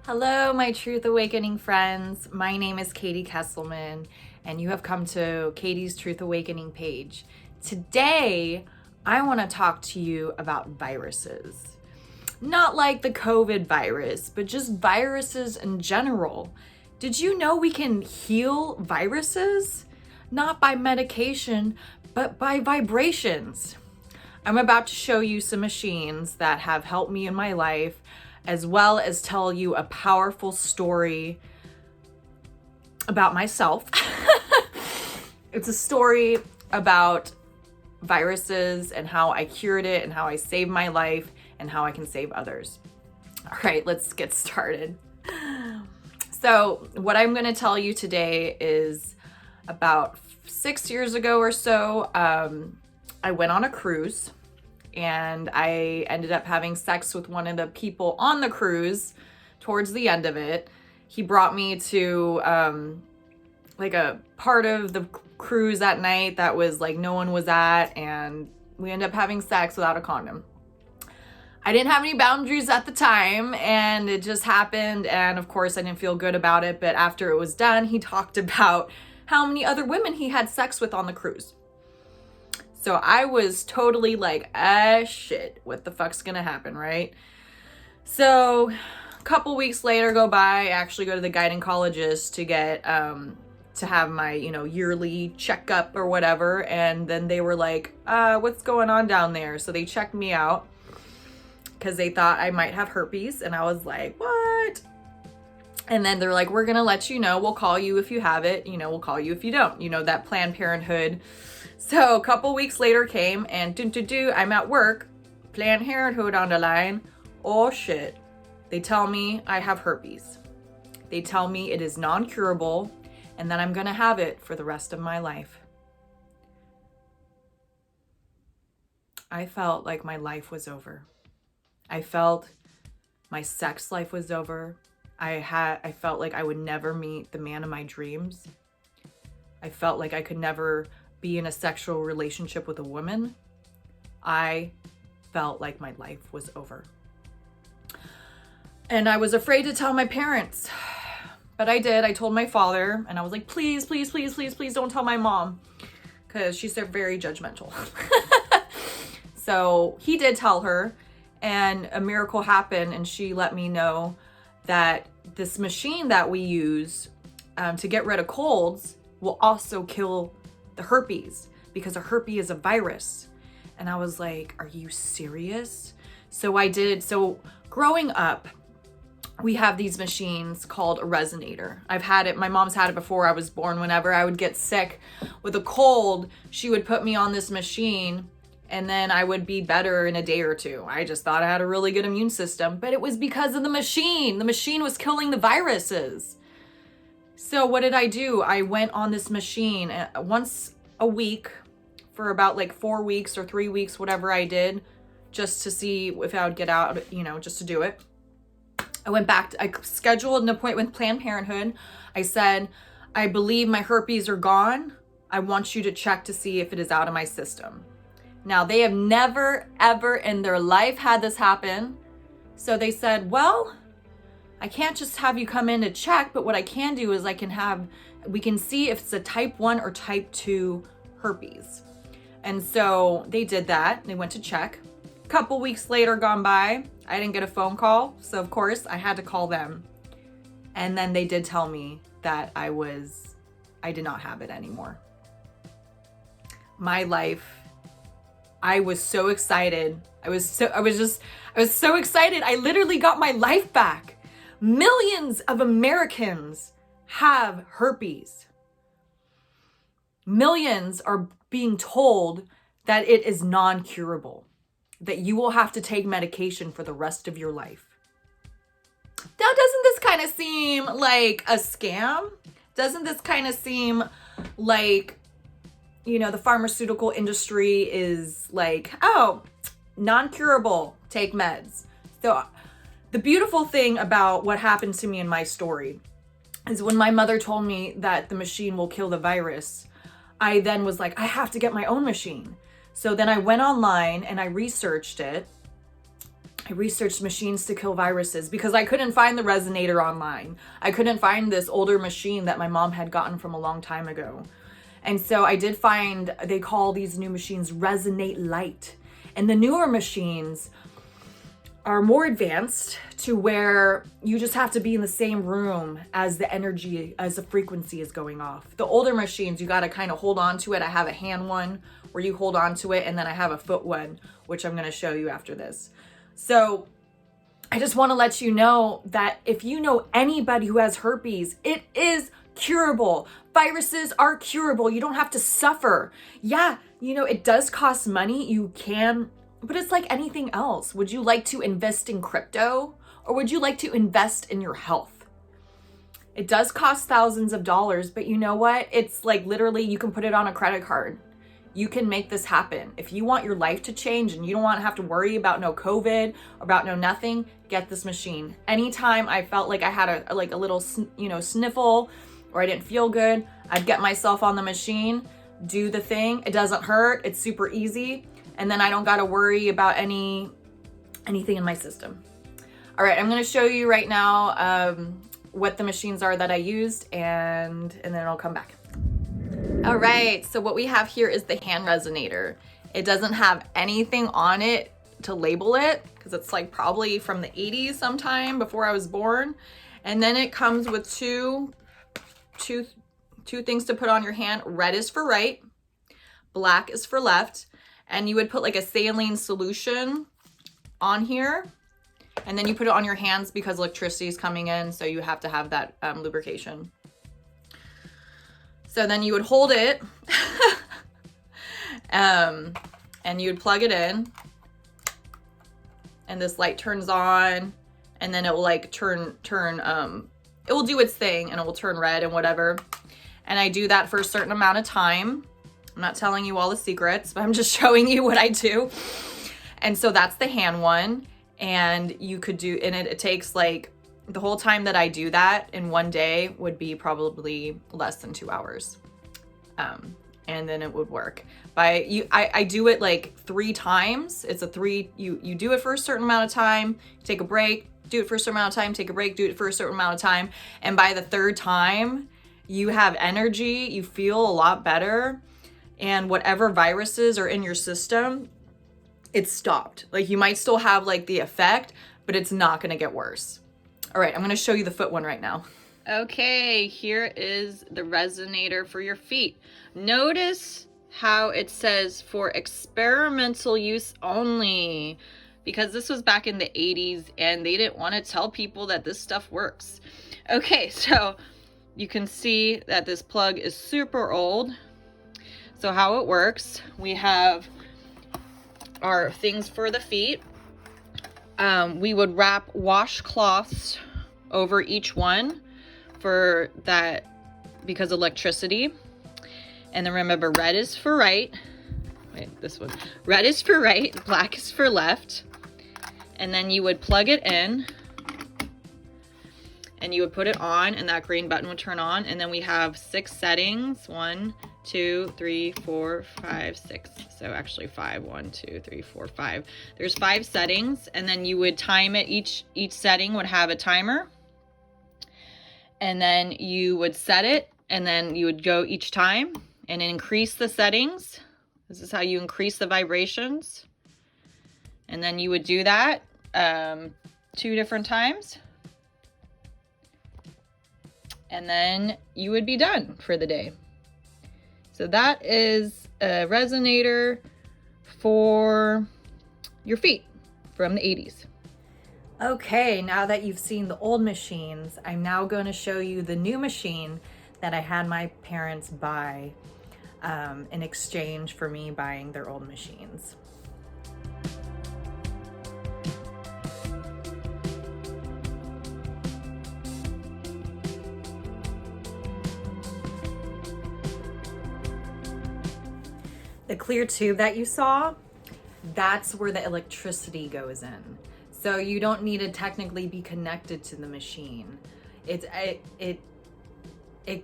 Hello, my Truth Awakening friends. My name is Katie Kesselman, and you have come to Katie's Truth Awakening page. Today, I want to talk to you about viruses. Not like the COVID virus, but just viruses in general. Did you know we can heal viruses? Not by medication, but by vibrations. I'm about to show you some machines that have helped me in my life, as well as tell you a powerful story about myself. It's a story about viruses and how I cured it and how I saved my life and how I can save others. All right, let's get started. So what I'm going to tell you today is about 6 years ago or so, I went on a cruise. And I ended up having sex with one of the people on the cruise towards the end of it. He brought me to like a part of the cruise at night that was like no one was at, and we ended up having sex without a condom. I didn't have any boundaries at the time, and it just happened, and of course I didn't feel good about it, but after it was done, he talked about how many other women he had sex with on the cruise. So I was totally like, shit, what the fuck's gonna happen, right? So a couple weeks later go by, I actually go to the gynecologist to get, to have my, yearly checkup or whatever. And then they were like, what's going on down there? So they checked me out because they thought I might have herpes. And I was like, what? And then they're like, we're gonna let you know. We'll call you if you have it. We'll call you if you don't. That Planned Parenthood. So a couple weeks later came and I'm at work, Planned Parenthood on the line. Oh shit. They tell me I have herpes. They tell me it is non-curable and that I'm gonna have it for the rest of my life. I felt like my life was over. I felt my sex life was over. I felt like I would never meet the man of my dreams. I felt like I could never be in a sexual relationship with a woman. I felt like my life was over. And I was afraid to tell my parents, but I did. I told my father, and I was like, please, please, please, please, please don't tell my mom, because she's very judgmental. So he did tell her, and a miracle happened, and she let me know that this machine that we use to get rid of colds will also kill the herpes, because a herpes is a virus. And I was like, are you serious? So I did. So growing up, we have these machines called a resonator. I've had it. My mom's had it before I was born. Whenever I would get sick with a cold, she would put me on this machine, and then I would be better in a day or two. I just thought I had a really good immune system, but it was because of the machine. The machine was killing the viruses. So what did I do? I went on this machine once a week for about like 4 weeks or 3 weeks, whatever I did, just to see if I would get out, just to do it. I went back, I scheduled an appointment with Planned Parenthood. I said, I believe my herpes are gone. I want you to check to see if it is out of my system. Now, they have never, ever in their life had this happen. So they said, well, I can't just have you come in to check, but what I can do is we can see if it's a type 1 or type 2 herpes. And so they did that. They went to check. A couple weeks later gone by, I didn't get a phone call. So of course I had to call them. And then they did tell me that I did not have it anymore. My life, I was so excited. I was so excited. I literally got my life back. Millions of Americans have herpes. Millions are being told that it is non-curable, that you will have to take medication for the rest of your life. Now, doesn't this kind of seem like a scam? Doesn't this kind of seem like, the pharmaceutical industry is like, oh, non-curable, take meds. So the beautiful thing about what happened to me in my story is when my mother told me that the machine will kill the virus, I then was like, I have to get my own machine. So then I went online and I researched it. I researched machines to kill viruses because I couldn't find the resonator online. I couldn't find this older machine that my mom had gotten from a long time ago. And so I did find, they call these new machines Resonate Light. And the newer machines are more advanced to where you just have to be in the same room as the energy, as the frequency is going off. The older machines, you got to kind of hold on to it. I have a hand one where you hold on to it, and then I have a foot one, which I'm going to show you after this. So I just want to let you know that if you know anybody who has herpes, it is curable. Viruses are curable. You don't have to suffer. Yeah, it does cost money. You can, but it's like anything else. Would you like to invest in crypto, or would you like to invest in your health? It does cost thousands of dollars, but you know what? It's like literally you can put it on a credit card. You can make this happen. If you want your life to change and you don't want to have to worry about no COVID, about no nothing, get this machine. Anytime I felt like I had a little, sniffle, or I didn't feel good, I'd get myself on the machine, do the thing. It doesn't hurt. It's super easy. And then I don't got to worry about anything in my system. All right, I'm going to show you right now what the machines are that I used, and then I'll come back. All right, so what we have here is the hand resonator. It doesn't have anything on it to label it because it's like probably from the 80s sometime before I was born. And then it comes with two things to put on your hand. Red is for right, black is for left. And you would put like a saline solution on here, and then you put it on your hands because electricity is coming in, so you have to have that lubrication. So then you would hold it and you would plug it in, and this light turns on, and then it will like turn it will do its thing, and it will turn red and whatever. And I do that for a certain amount of time. I'm not telling you all the secrets, but I'm just showing you what I do. And so that's the hand one. And you could do, and it takes like the whole time that I do that in one day would be probably less than 2 hours. And then it would work. I do it like 3 times. It's a 3, you do it for a certain amount of time, take a break, do it for a certain amount of time, take a break, do it for a certain amount of time. And by the 3rd time, you have energy, you feel a lot better. And whatever viruses are in your system, it's stopped. Like you might still have like the effect, but it's not gonna get worse. All right, I'm gonna show you the foot one right now. Okay, here is the resonator for your feet. Notice how it says for experimental use only, because this was back in the 80s and they didn't want to tell people that this stuff works. Okay, so you can see that this plug is super old. So how it works, we have our things for the feet. We would wrap washcloths over each one for that because of electricity. And then remember, red is for right. Wait, this one. Red is for right, black is for left. And then you would plug it in and you would put it on, and that green button would turn on. And then we have 6 settings. 1, 2, 3, 4, 5, 6. So actually 5. 1, 2, 3, 4, 5. There's 5 settings, and then you would time it. Each setting would have a timer, and then you would set it, and then you would go each time and increase the settings. This is how you increase the vibrations, and then you would do that 2 different times, and then you would be done for the day. So that is a resonator for your feet from the 80s. Okay, now that you've seen the old machines, I'm now going to show you the new machine that I had my parents buy in exchange for me buying their old machines. The clear tube that you saw, that's where the electricity goes in. So you don't need to technically be connected to the machine. It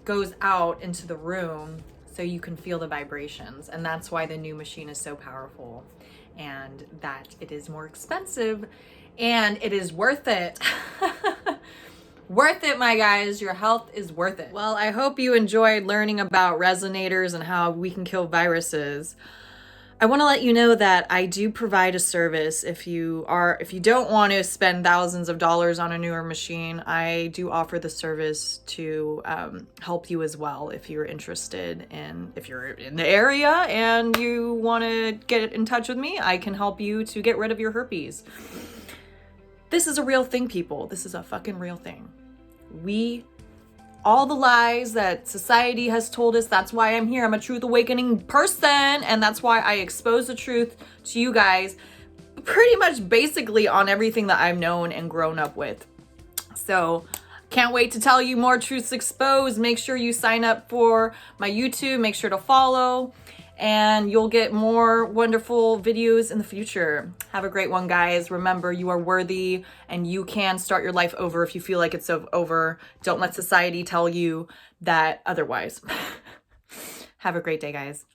goes out into the room so you can feel the vibrations. And that's why the new machine is so powerful, and that it is more expensive and it is worth it. Worth it, my guys. Your health is worth it. Well, I hope you enjoyed learning about resonators and how we can kill viruses. I want to let you know that I do provide a service. If you don't want to spend thousands of dollars on a newer machine, I do offer the service to help you as well. If you're interested in, if you're in the area and you want to get in touch with me, I can help you to get rid of your herpes. This is a real thing, people. This is a fucking real thing. All the lies that society has told us, that's why I'm here. I'm a truth awakening person, and that's why I expose the truth to you guys pretty much basically on everything that I've known and grown up with. So can't wait to tell you more truths exposed. Make sure you sign up for my YouTube. Make sure to follow, and you'll get more wonderful videos in the future. Have a great one, guys. Remember, you are worthy and you can start your life over if you feel like it's over. Don't let society tell you that otherwise. Have a great day, guys.